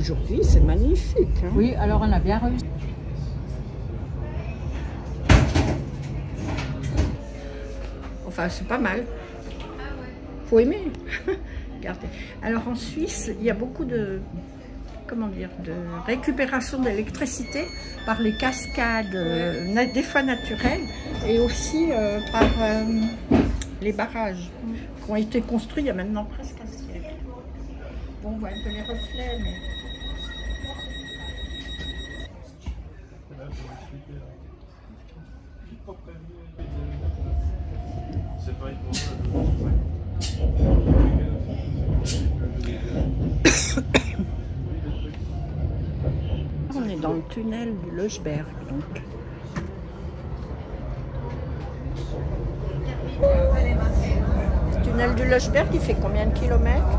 aujourd'hui, c'est magnifique. Hein. Oui, alors on a bien réussi. Enfin, c'est pas mal. Faut aimer. Regardez. Alors en Suisse, il y a beaucoup de, comment dire, de récupération d'électricité par les cascades, des fois naturelles, et aussi par les barrages qui ont été construits il y a maintenant presque un siècle. Bon, on voit un peu les reflets, mais... On est dans le tunnel du Löschberg, donc. Le tunnel du Löschberg, il fait combien de kilomètres?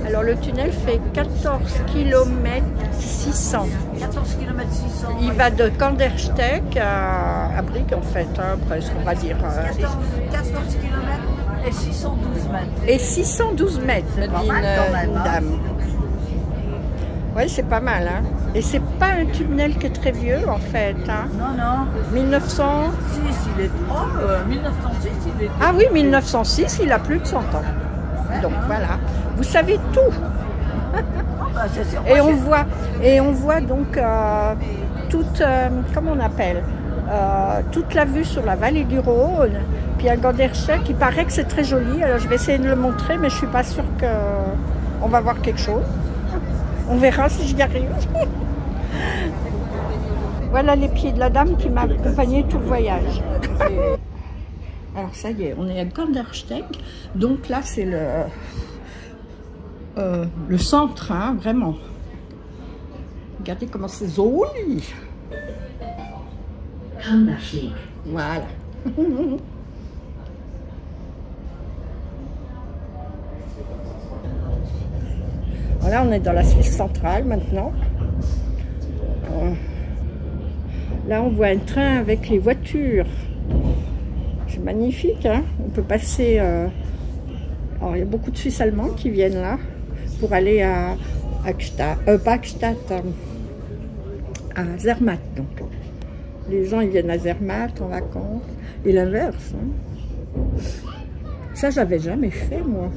Alors le tunnel fait 14 km 600. 14 km 600. Il va de Kandersteg à Brieg en fait, hein, presque on va dire. 14 km et 612 mètres. Et 612 mètres, C'est pas mal quand même, une hein. dame. Oui, c'est pas mal. Hein. Et c'est pas un tunnel qui est très vieux en fait. Hein. Non, non. 1900... 6, il est... Oh, 1906, il est... Ah oui, 1906, il a plus de 100 ans. Donc voilà, vous savez tout. Bah, c'est sûr. Et on voit donc toute, comment on appelle, toute la vue sur la vallée du Rhône. Puis à Gandersteg, il paraît que c'est très joli. Alors je vais essayer de le montrer, mais je suis pas sûre qu'on va voir quelque chose. On verra si j'y arrive. Voilà les pieds de la dame qui m'a accompagnée tout le voyage. Alors ça y est, on est à Gandersteg. Donc là c'est le centre, hein, vraiment. Regardez comment c'est joli. Voilà. Voilà, on est dans la Suisse centrale maintenant. Là, on voit un train avec les voitures. C'est magnifique, hein? On peut passer... Alors, il y a beaucoup de Suisses allemands qui viennent là pour aller à à Zermatt. Donc. Les gens, ils viennent à Zermatt en vacances. Et l'inverse. Hein? Ça, j'avais jamais fait, moi.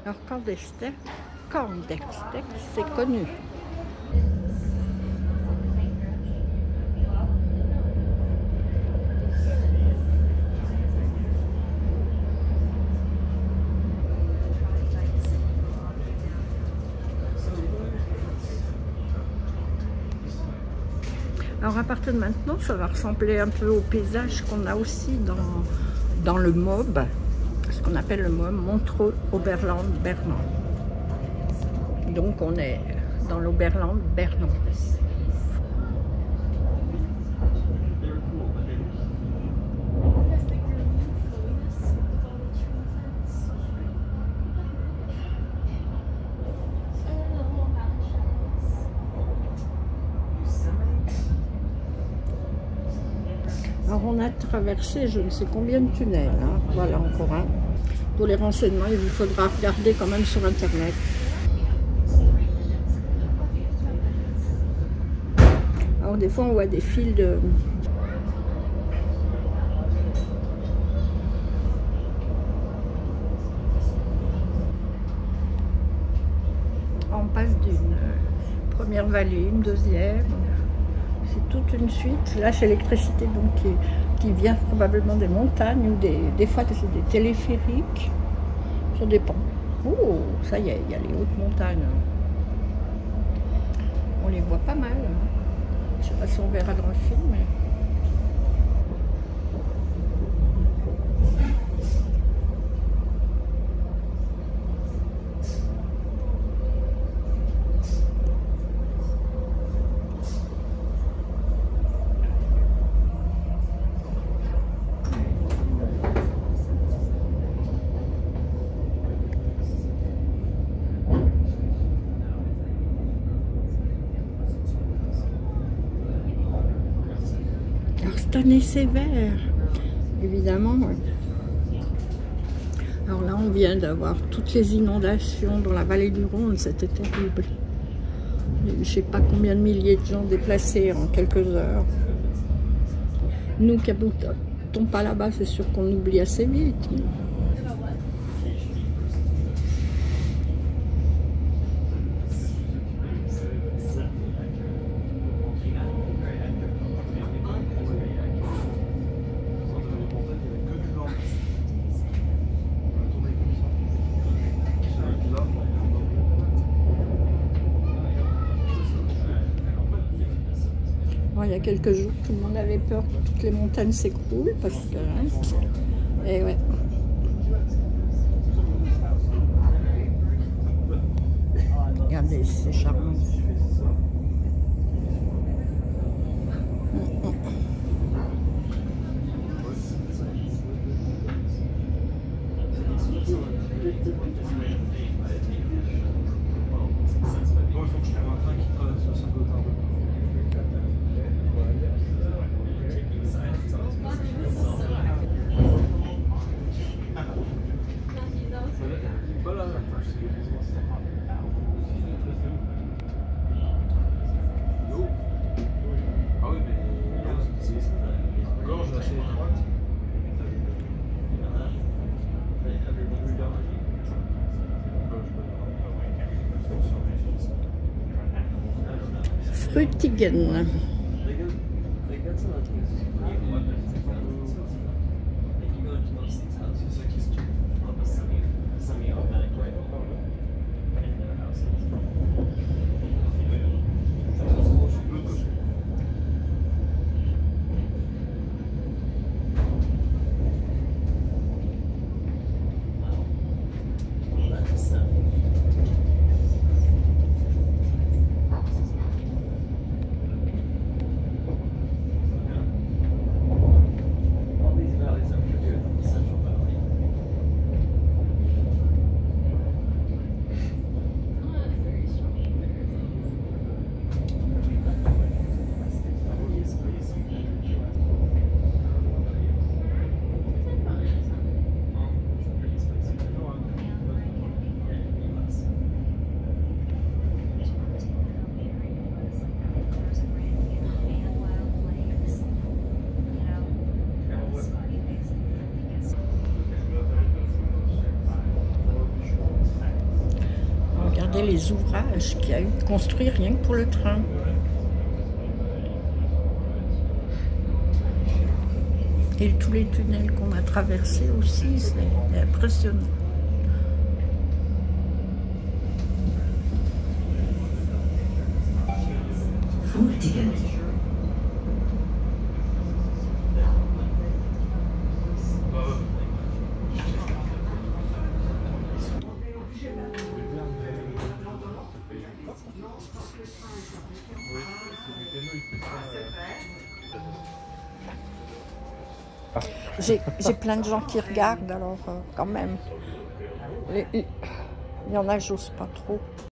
Alors Kandersteg, c'est connu. Alors à partir de maintenant, ça va ressembler un peu au paysage qu'on a aussi dans le MOB, ce qu'on appelle le MOB, Montreux-Oberland-Bernon. Donc on est dans l'Oberland-Bernon. Alors on a traversé je ne sais combien de tunnels, hein. Voilà encore un. Pour les renseignements, il vous faudra regarder quand même sur internet. Alors des fois on voit des fils de... On passe d'une première vallée, une deuxième. C'est toute une suite. Là, c'est l'électricité donc qui vient probablement des montagnes ou des fois c'est des téléphériques. Ça dépend. Oh, ça y est, il y a les hautes montagnes. On les voit pas mal. Je sais pas si on verra dans le film. Mais... Alors cette année sévère, évidemment. Alors là, on vient d'avoir toutes les inondations dans la vallée du Rhône, c'était terrible. Il y a eu je ne sais pas combien de milliers de gens déplacés en quelques heures. Nous qui n'habitons pas là-bas, c'est sûr qu'on oublie assez vite. Mais... il y a quelques jours, tout le monde avait peur que toutes les montagnes s'écroulent parce que... Et ouais. Regardez, c'est charmant. Frutigen. Les ouvrages qu'il y a eu construits rien que pour le train. Et tous les tunnels qu'on a traversés aussi, c'est impressionnant. J'ai plein de gens qui regardent, alors quand même, il y en a, j'ose pas trop.